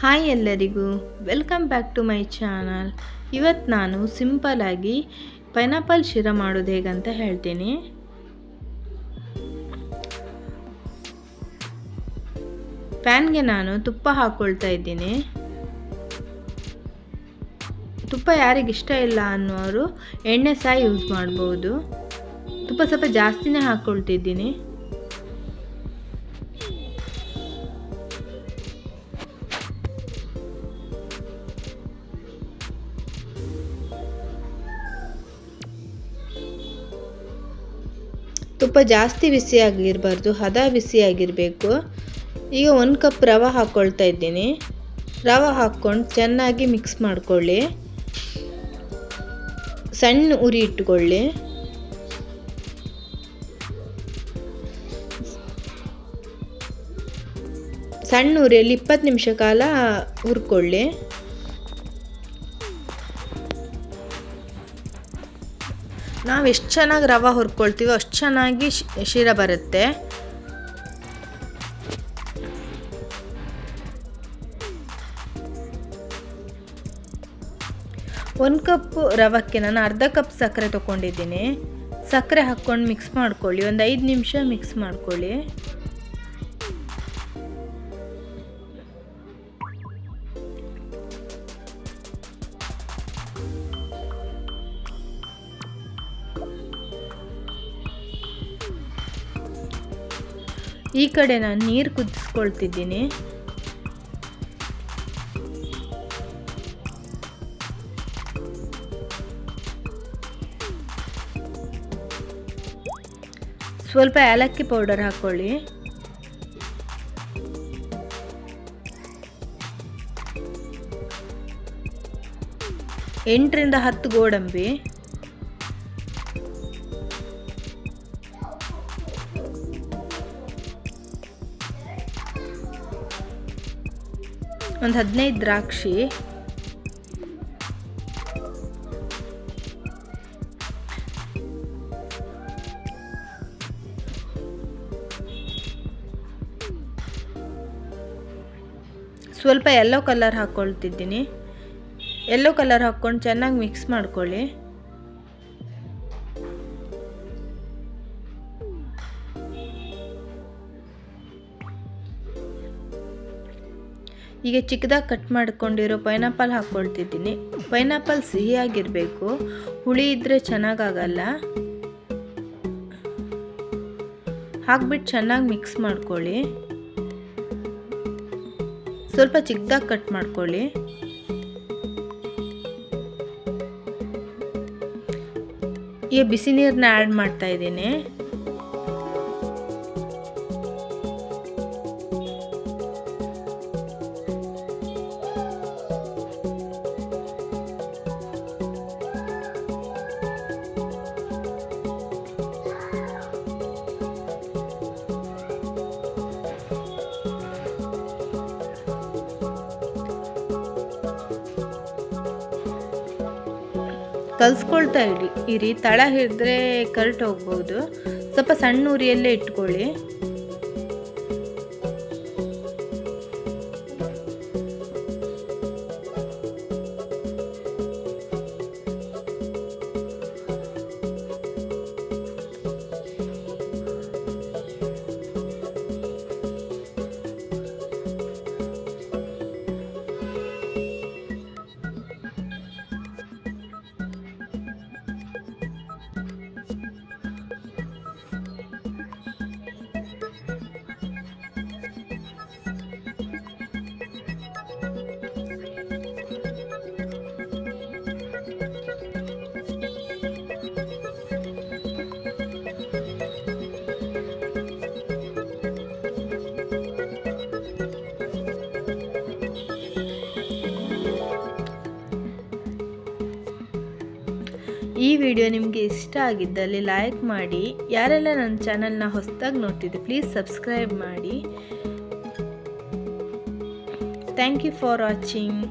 Hi ಎಲ್ಲರಿಗೂ welcome back to my channel. ಇವತ್ತು ನಾನು ಸಿಂಪಲಾಗಿ ಪೈನಾಪಲ್ ಶಿರಾ ಮಾಡೋದು ಹೇಗಂತ ಹೇಳ್ತೀನಿ. ಪ್ಯಾನ್ಗೆ ನಾನು ತುಪ್ಪ ಹಾಕ್ಕೊಳ್ತಾ ಇದ್ದೀನಿ. ತುಪ್ಪ ಯಾರಿಗಿಷ್ಟ ಇಲ್ಲ ಅನ್ನೋರು ಎಣ್ಣೆ ಸಹ ಯೂಸ್ ಮಾಡ್ಬೋದು. ತುಪ್ಪ ಸ್ವಲ್ಪ ಜಾಸ್ತಿನೇ ಹಾಕ್ಕೊಳ್ತಿದ್ದೀನಿ. ತುಪ್ಪ ಜಾಸ್ತಿ ಬಿಸಿಯಾಗಿರಬಾರ್ದು, ಹದ ಬಿಸಿಯಾಗಿರಬೇಕು. ಈಗ 1 ಕಪ್ ರವೆ ಹಾಕ್ಕೊಳ್ತಾ ಇದ್ದೀನಿ. ರವೆ ಹಾಕ್ಕೊಂಡು ಚೆನ್ನಾಗಿ ಮಿಕ್ಸ್ ಮಾಡ್ಕೊಳ್ಳಿ. ಸಣ್ಣ ಉರಿ ಇಟ್ಕೊಳ್ಳಿ. ಸಣ್ಣ ಉರಿಯಲ್ಲಿ 20 ನಿಮಿಷ ಕಾಲ ಹುರ್ಕೊಳ್ಳಿ. ನಾವು ಎಷ್ಟು ಚೆನ್ನಾಗಿ ರವೆ ಹುರ್ಕೊಳ್ತೀವೋ ಅಷ್ಟು ಚೆನ್ನಾಗಿ ಶಿರಾ ಬರುತ್ತೆ. ಒಂದು ಕಪ್ ರವಕ್ಕೆ ನಾನು ಅರ್ಧ ಕಪ್ ಸಕ್ಕರೆ ತೊಗೊಂಡಿದ್ದೀನಿ. ಸಕ್ಕರೆ ಹಾಕ್ಕೊಂಡು ಮಿಕ್ಸ್ ಮಾಡ್ಕೊಳ್ಳಿ. ಒಂದು 5 ನಿಮಿಷ ಮಿಕ್ಸ್ ಮಾಡ್ಕೊಳ್ಳಿ. ಈ ಕಡೆ ನಾನು ನೀರು ಕುದಿಸ್ಕೊಳ್ತಿದ್ದೀನಿ. ಸ್ವಲ್ಪ ಏಲಕ್ಕಿ ಪೌಡರ್ ಹಾಕ್ಕೊಳ್ಳಿ. ಎಂಟರಿಂದ 10 ಗೋಡಂಬಿ, ಒಂದು 15 ದ್ರಾಕ್ಷಿ, ಸ್ವಲ್ಪ ಯೆಲ್ಲೋ ಕಲರ್ ಹಾಕ್ಕೊಳ್ತಿದ್ದೀನಿ. ಯೆಲ್ಲೋ ಕಲರ್ ಹಾಕ್ಕೊಂಡು ಚೆನ್ನಾಗಿ ಮಿಕ್ಸ್ ಮಾಡ್ಕೊಳ್ಳಿ. ಈಗ ಚಿಕ್ಕದಾಗಿ ಕಟ್ ಮಾಡ್ಕೊಂಡಿರೋ ಪೈನಾಪಲ್ ಹಾಕ್ಕೊಳ್ತಿದ್ದೀನಿ. ಪೈನಾಪಲ್ ಸಿಹಿಯಾಗಿರಬೇಕು, ಹುಳಿ ಇದ್ದರೆ ಚೆನ್ನಾಗಾಗಲ್ಲ. ಹಾಕ್ಬಿಟ್ಟು ಚೆನ್ನಾಗಿ ಮಿಕ್ಸ್ ಮಾಡ್ಕೊಳ್ಳಿ. ಸ್ವಲ್ಪ ಚಿಕ್ಕದಾಗಿ ಕಟ್ ಮಾಡ್ಕೊಳ್ಳಿ. ಈಗ ಬಿಸಿ ನೀರನ್ನ ಆ್ಯಡ್ ಮಾಡ್ತಾ ಇದ್ದೀನಿ. ಕಲಿಸ್ಕೊಳ್ತಾ ಇರಿ. ತಳ ಹಿಡಿದ್ರೆ ಕರ್ಟ್ ಹೋಗ್ಬೋದು. ಸ್ವಲ್ಪ ಸಣ್ಣ ಉರಿಯಲ್ಲೇ ಇಟ್ಕೊಳ್ಳಿ. ಈ ವಿಡಿಯೋ ನಿಮಗೆ ಇಷ್ಟ ಆಗಿದ್ದಲ್ಲಿ ಲೈಕ್ ಮಾಡಿ. ಯಾರೆಲ್ಲ ನನ್ನ ಚಾನಲ್ನ ಹೊಸದಾಗಿ ನೋಡ್ತಿದ್ದೆ ಪ್ಲೀಸ್ ಸಬ್ಸ್ಕ್ರೈಬ್ ಮಾಡಿ. Thank you for watching.